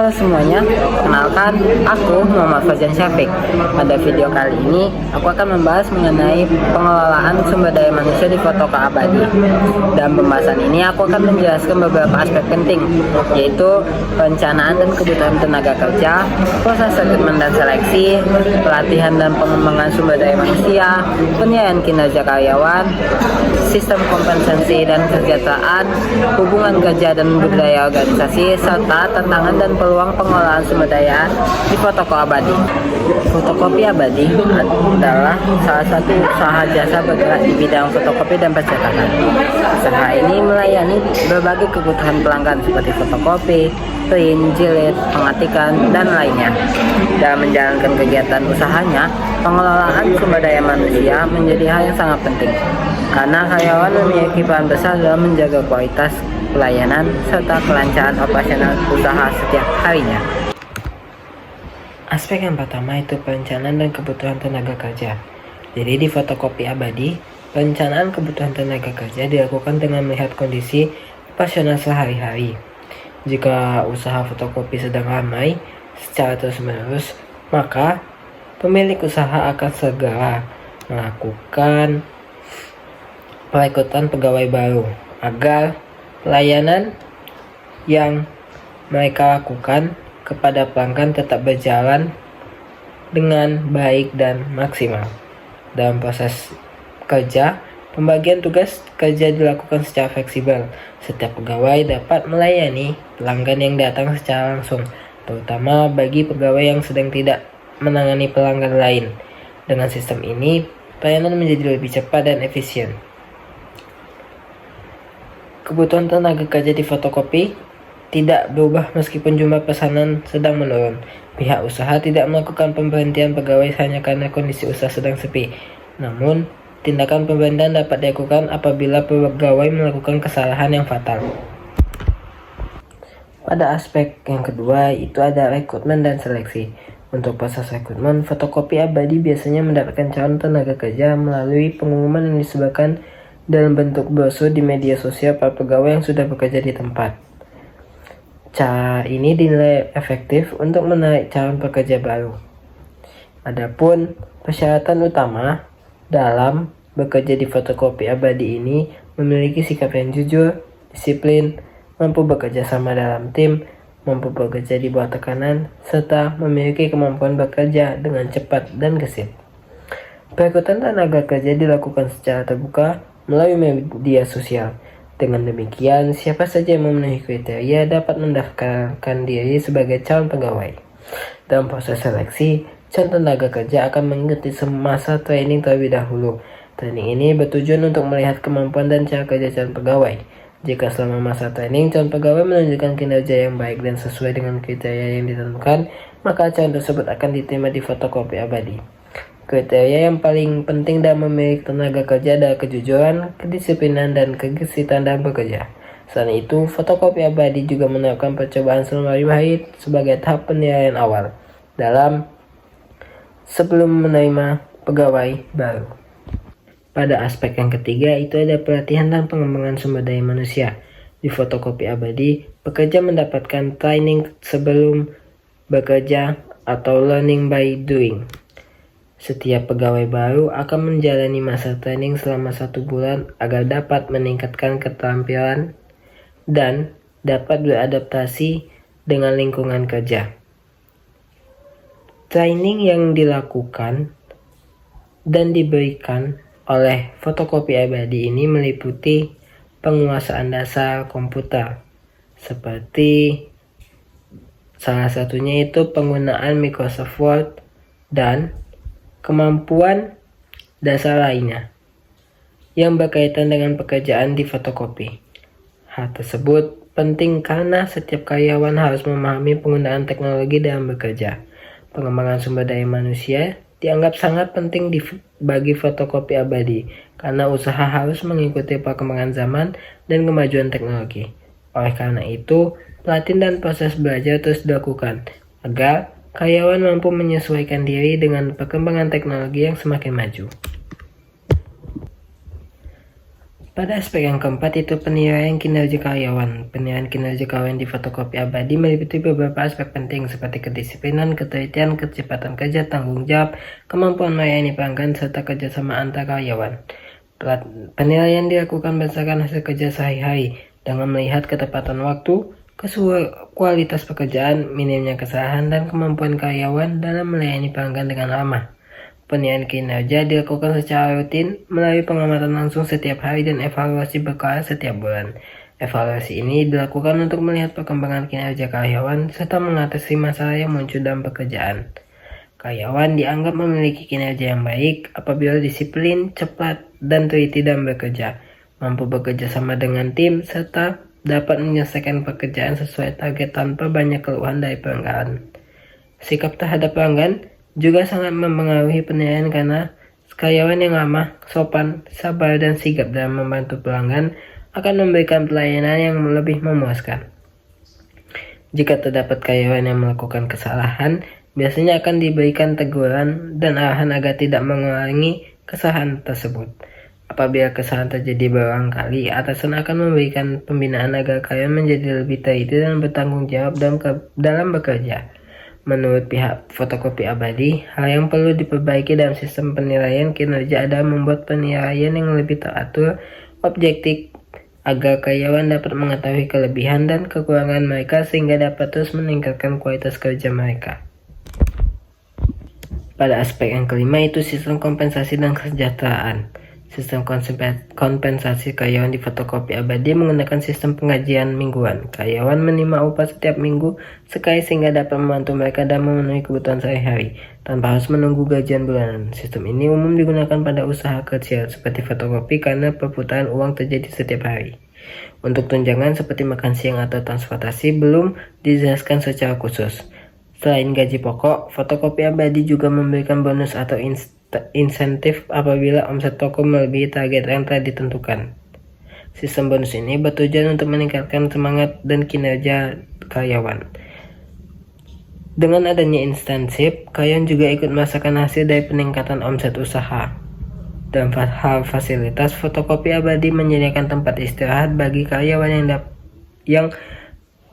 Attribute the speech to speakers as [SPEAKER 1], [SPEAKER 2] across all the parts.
[SPEAKER 1] Halo semuanya, kenalkan aku Muhammad Fajan Syafiq. Pada video kali ini, aku akan membahas mengenai pengelolaan sumber daya manusia di Fotoko Abadi. Dalam pembahasan ini, aku akan menjelaskan beberapa aspek penting, yaitu perencanaan dan kebutuhan tenaga kerja, proses rekrutmen dan seleksi, pelatihan dan pengembangan sumber daya manusia, penilaian kinerja karyawan, sistem kompensasi dan kesejahteraan, hubungan kerja dan budaya organisasi, serta tantangan dan peluang pengelolaan sumber daya di Fotoko Abadi. Fotokopi Abadi adalah salah satu usaha jasa bergerak di bidang fotokopi dan percetakan. Usaha ini melayani berbagai kebutuhan pelanggan seperti fotokopi, print, jilid, pengatikan, dan lainnya. Dalam menjalankan kegiatan usahanya, pengelolaan sumber daya manusia menjadi hal yang sangat penting karena karyawan memiliki peran besar dalam menjaga kualitas pelayanan serta kelancaran operasional usaha setiap harinya. Aspek yang pertama itu perencanaan dan kebutuhan tenaga kerja. Jadi di Fotokopi Abadi, perencanaan kebutuhan tenaga kerja dilakukan dengan melihat kondisi operasional sehari-hari. Jika usaha fotokopi sedang ramai secara terus-menerus, maka pemilik usaha akan segera melakukan perekrutan pegawai baru agar pelayanan yang mereka lakukan kepada pelanggan tetap berjalan dengan baik dan maksimal. Dalam proses kerja, pembagian tugas kerja dilakukan secara fleksibel. Setiap pegawai dapat melayani pelanggan yang datang secara langsung, terutama bagi pegawai yang sedang tidak menangani pelanggan lain. Dengan sistem ini, pelayanan menjadi lebih cepat dan efisien. Kebutuhan tenaga kerja di fotokopi tidak berubah meskipun jumlah pesanan sedang menurun. Pihak usaha tidak melakukan pemberhentian pegawai hanya karena kondisi usaha sedang sepi. Namun, tindakan pemberhentian dapat dilakukan apabila pegawai melakukan kesalahan yang fatal. Pada aspek yang kedua, itu ada rekrutmen dan seleksi. Untuk proses rekrutmen, Fotokopi Abadi biasanya mendapatkan calon tenaga kerja melalui pengumuman yang disebarkan dalam bentuk brosur di media sosial para pegawai yang sudah bekerja di tempat. Cara ini dinilai efektif untuk menarik calon pekerja baru. Adapun persyaratan utama dalam bekerja di Fotokopi Abadi ini memiliki sikap yang jujur, disiplin, mampu bekerja sama dalam tim, mampu bekerja di bawah tekanan, serta memiliki kemampuan bekerja dengan cepat dan gesit. Perekrutan tenaga kerja dilakukan secara terbuka melalui media sosial. Dengan demikian, siapa saja yang memenuhi kriteria dapat mendaftarkan diri sebagai calon pegawai. Dalam proses seleksi, calon tenaga kerja akan mengikuti masa training terlebih dahulu. Training ini bertujuan untuk melihat kemampuan dan cara kerja calon pegawai. Jika selama masa training, calon pegawai menunjukkan kinerja yang baik dan sesuai dengan kriteria yang ditentukan, maka calon tersebut akan diterima di Fotokopi Abadi. Kriteria yang paling penting dalam memiliki tenaga kerja adalah kejujuran, kedisiplinan, dan kegesitan dalam bekerja. Selain itu, Fotokopi Abadi juga menerapkan percobaan selama 5 hari sebagai tahap penilaian awal sebelum menerima pegawai baru. Pada aspek yang ketiga, itu ada pelatihan dan pengembangan sumber daya manusia. Di Fotokopi Abadi, pekerja mendapatkan training sebelum bekerja atau learning by doing. Setiap pegawai baru akan menjalani masa training selama 1 bulan agar dapat meningkatkan keterampilan dan dapat beradaptasi dengan lingkungan kerja. Training yang dilakukan dan diberikan oleh Fotokopi Abadi ini meliputi penguasaan dasar komputer, seperti salah satunya itu penggunaan Microsoft Word dan kemampuan dasar lainnya yang berkaitan dengan pekerjaan di fotokopi. Hal tersebut penting karena setiap karyawan harus memahami penggunaan teknologi dalam bekerja. Pengembangan sumber daya manusia dianggap sangat penting bagi Fotokopi Abadi karena usaha harus mengikuti perkembangan zaman dan kemajuan teknologi. Oleh karena itu, pelatihan dan proses belajar terus dilakukan agar karyawan mampu menyesuaikan diri dengan perkembangan teknologi yang semakin maju. Pada aspek yang keempat itu penilaian kinerja karyawan. Penilaian kinerja karyawan di fotokopi abadi meliputi beberapa aspek penting seperti kedisiplinan, ketelitian, kecepatan kerja, tanggung jawab, kemampuan melayani pelanggan, serta kerjasama antar karyawan. Penilaian dilakukan berdasarkan hasil kerja sehari-hari dengan melihat ketepatan waktu, kualitas pekerjaan, minimnya kesalahan, dan kemampuan karyawan dalam melayani pelanggan dengan ramah. Penilaian kinerja dilakukan secara rutin melalui pengamatan langsung setiap hari dan evaluasi berkala setiap bulan. Evaluasi ini dilakukan untuk melihat perkembangan kinerja karyawan serta mengatasi masalah yang muncul dalam pekerjaan. Karyawan dianggap memiliki kinerja yang baik apabila disiplin, cepat, dan teliti dalam bekerja, mampu bekerja sama dengan tim, serta dapat menyelesaikan pekerjaan sesuai target tanpa banyak keluhan dari pelanggan. Sikap terhadap pelanggan juga sangat mempengaruhi penilaian karena karyawan yang ramah, sopan, sabar, dan sigap dalam membantu pelanggan akan memberikan pelayanan yang lebih memuaskan. Jika terdapat karyawan yang melakukan kesalahan, biasanya akan diberikan teguran dan arahan agar tidak mengulangi kesalahan tersebut. Apabila kesalahan terjadi berulang kali, atasan akan memberikan pembinaan agar karyawan menjadi lebih teliti dan bertanggung jawab dalam bekerja. Menurut pihak fotokopi abadi, hal yang perlu diperbaiki dalam sistem penilaian kinerja adalah membuat penilaian yang lebih teratur, objektif, agar karyawan dapat mengetahui kelebihan dan kekurangan mereka sehingga dapat terus meningkatkan kualitas kerja mereka. Pada aspek yang kelima itu sistem kompensasi dan kesejahteraan. Sistem kompensasi karyawan di fotokopi abadi menggunakan sistem penggajian mingguan. Karyawan menerima upah setiap minggu sekali sehingga dapat membantu mereka dalam memenuhi kebutuhan sehari-hari tanpa harus menunggu gajian bulanan. Sistem ini umum digunakan pada usaha kecil seperti fotokopi karena perputaran uang terjadi setiap hari. Untuk tunjangan seperti makan siang atau transportasi belum dijelaskan secara khusus. Selain gaji pokok, fotokopi abadi juga memberikan bonus atau insentif apabila omset toko melebihi target yang telah ditentukan. Sistem bonus ini bertujuan untuk meningkatkan semangat dan kinerja karyawan. Dengan adanya insentif, karyawan juga ikut merasakan hasil dari peningkatan omset usaha. Dalam hal fasilitas, fotokopi abadi menyediakan tempat istirahat bagi karyawan yang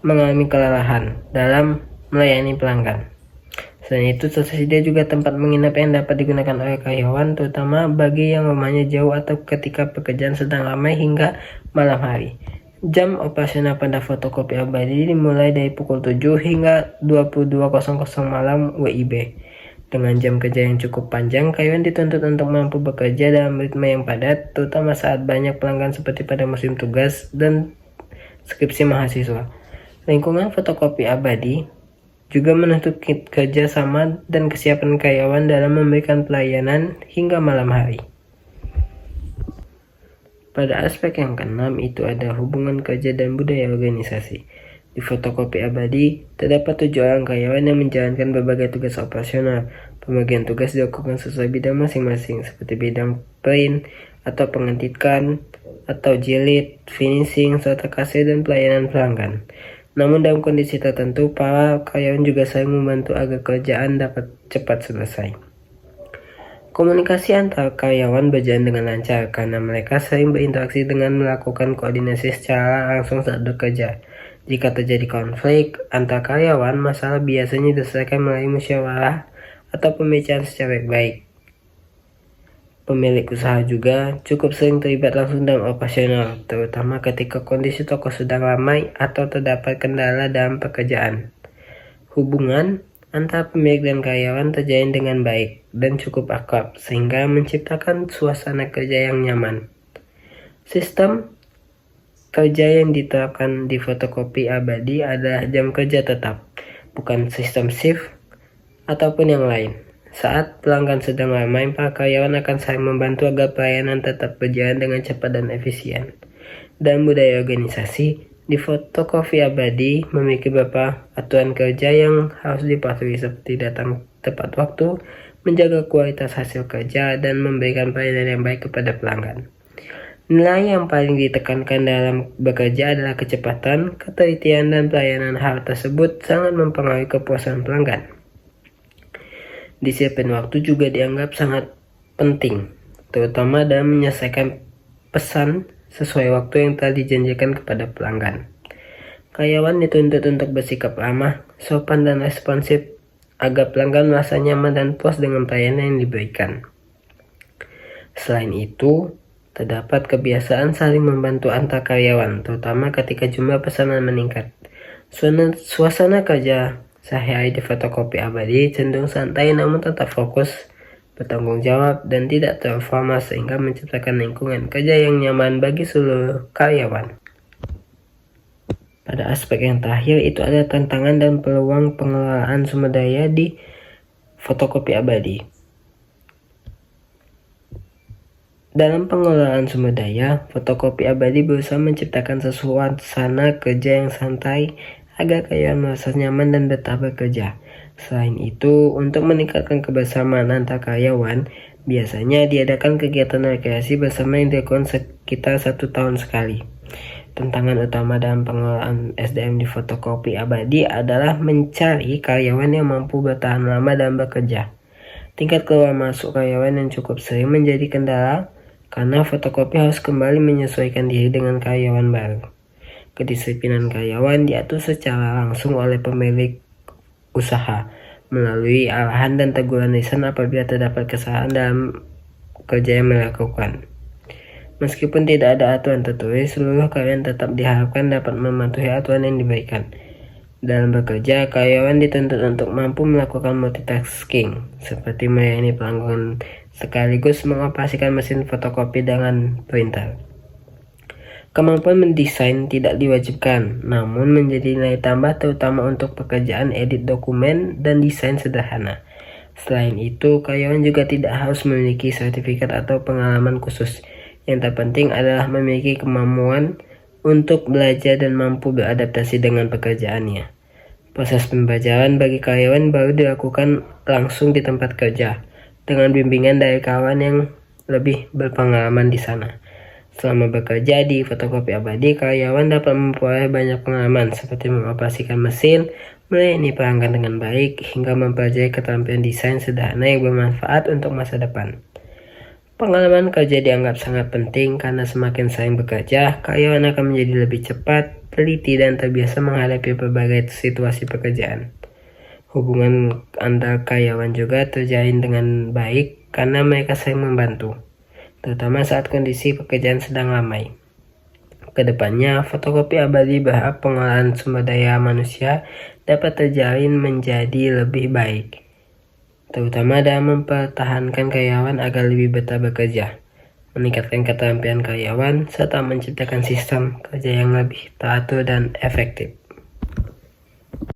[SPEAKER 1] mengalami kelelahan dalam melayani pelanggan. Selain itu, tersedia juga tempat menginap yang dapat digunakan oleh karyawan, terutama bagi yang rumahnya jauh atau ketika pekerjaan sedang ramai hingga malam hari. Jam operasional pada fotokopi abadi dimulai dari pukul 7 hingga 22.00 malam WIB. Dengan jam kerja yang cukup panjang, karyawan dituntut untuk mampu bekerja dalam ritme yang padat, terutama saat banyak pelanggan seperti pada musim tugas dan skripsi mahasiswa. Lingkungan fotokopi abadi juga menuntut kerja sama dan kesiapan karyawan dalam memberikan pelayanan hingga malam hari. Pada aspek yang keenam itu ada hubungan kerja dan budaya organisasi. Di fotokopi abadi, terdapat 7 orang karyawan yang menjalankan berbagai tugas operasional. Pembagian tugas dilakukan sesuai bidang masing-masing, seperti bidang print atau pengetikan atau jilid, finishing, serta kasir dan pelayanan pelanggan. Namun dalam kondisi tertentu, para karyawan juga saling membantu agar kerjaan dapat cepat selesai. Komunikasi antar karyawan berjalan dengan lancar karena mereka sering berinteraksi dengan melakukan koordinasi secara langsung saat bekerja. Jika terjadi konflik antar karyawan, masalah biasanya diselesaikan melalui musyawarah atau pembicaraan secara baik. Pemilik usaha juga cukup sering terlibat langsung dalam operasional, terutama ketika kondisi toko sedang ramai atau terdapat kendala dalam pekerjaan. Hubungan antara pemilik dan karyawan terjalin dengan baik dan cukup akrab, sehingga menciptakan suasana kerja yang nyaman. Sistem kerja yang diterapkan di fotokopi abadi adalah jam kerja tetap, bukan sistem shift ataupun yang lain. Saat pelanggan sedang ramai, para karyawan akan saling membantu agar pelayanan tetap berjalan dengan cepat dan efisien. Dan budaya organisasi, di fotokopi abadi memiliki beberapa aturan kerja yang harus dipatuhi seperti datang tepat waktu, menjaga kualitas hasil kerja, dan memberikan pelayanan yang baik kepada pelanggan. Nilai yang paling ditekankan dalam bekerja adalah kecepatan, ketelitian, dan pelayanan. Hal tersebut sangat mempengaruhi kepuasan pelanggan. Disiplin waktu juga dianggap sangat penting, terutama dalam menyelesaikan pesan sesuai waktu yang telah dijanjikan kepada pelanggan. Karyawan dituntut untuk bersikap ramah, sopan, dan responsif agar pelanggan merasa nyaman dan puas dengan pelayanan yang diberikan. Selain itu, terdapat kebiasaan saling membantu antar karyawan, terutama ketika jumlah pesanan meningkat. Suasana kerja sehari-hari di fotokopi abadi cenderung santai namun tetap fokus, bertanggung jawab, dan tidak terlalu formal sehingga menciptakan lingkungan kerja yang nyaman bagi seluruh karyawan. Pada aspek yang terakhir, itu ada tantangan dan peluang pengelolaan sumber daya di fotokopi abadi. Dalam pengelolaan sumber daya, fotokopi abadi berusaha menciptakan suasana kerja yang santai agar karyawan merasa nyaman dan betah bekerja. Selain itu, untuk meningkatkan kebersamaan antar karyawan, biasanya diadakan kegiatan rekreasi bersama yang dilakukan sekitar 1 tahun sekali. Tantangan utama dalam pengelolaan SDM di fotokopi abadi adalah mencari karyawan yang mampu bertahan lama dan bekerja. Tingkat keluar masuk karyawan yang cukup sering menjadi kendala karena fotokopi harus kembali menyesuaikan diri dengan karyawan baru. Kedisiplinan karyawan diatur secara langsung oleh pemilik usaha melalui arahan dan teguran lisan apabila terdapat kesalahan dalam kerja yang dilakukan. Meskipun tidak ada aturan tertulis, seluruh karyawan tetap diharapkan dapat mematuhi aturan yang diberikan. Dalam bekerja, karyawan dituntut untuk mampu melakukan multitasking, seperti melayani pelanggan sekaligus mengoperasikan mesin fotokopi dengan printer. Kemampuan mendesain tidak diwajibkan, namun menjadi nilai tambah terutama untuk pekerjaan edit dokumen dan desain sederhana. Selain itu, karyawan juga tidak harus memiliki sertifikat atau pengalaman khusus. Yang terpenting adalah memiliki kemampuan untuk belajar dan mampu beradaptasi dengan pekerjaannya. Proses pembelajaran bagi karyawan baru dilakukan langsung di tempat kerja, dengan bimbingan dari kawan yang lebih berpengalaman di sana. Selama bekerja di fotokopi abadi, karyawan dapat memperoleh banyak pengalaman seperti mengoperasikan mesin, melayani pelanggan dengan baik, hingga mempelajari keterampilan desain sederhana yang bermanfaat untuk masa depan. Pengalaman kerja dianggap sangat penting karena semakin sering bekerja, karyawan akan menjadi lebih cepat, teliti, dan terbiasa menghadapi berbagai situasi pekerjaan. Hubungan antar karyawan juga terjalin dengan baik karena mereka saling membantu, terutama saat kondisi pekerjaan sedang ramai. Kedepannya, fotokopi abadi berharap pengolahan sumber daya manusia dapat terjalin menjadi lebih baik, terutama dalam mempertahankan karyawan agar lebih betah bekerja, meningkatkan keterampilan karyawan, serta menciptakan sistem kerja yang lebih teratur dan efektif.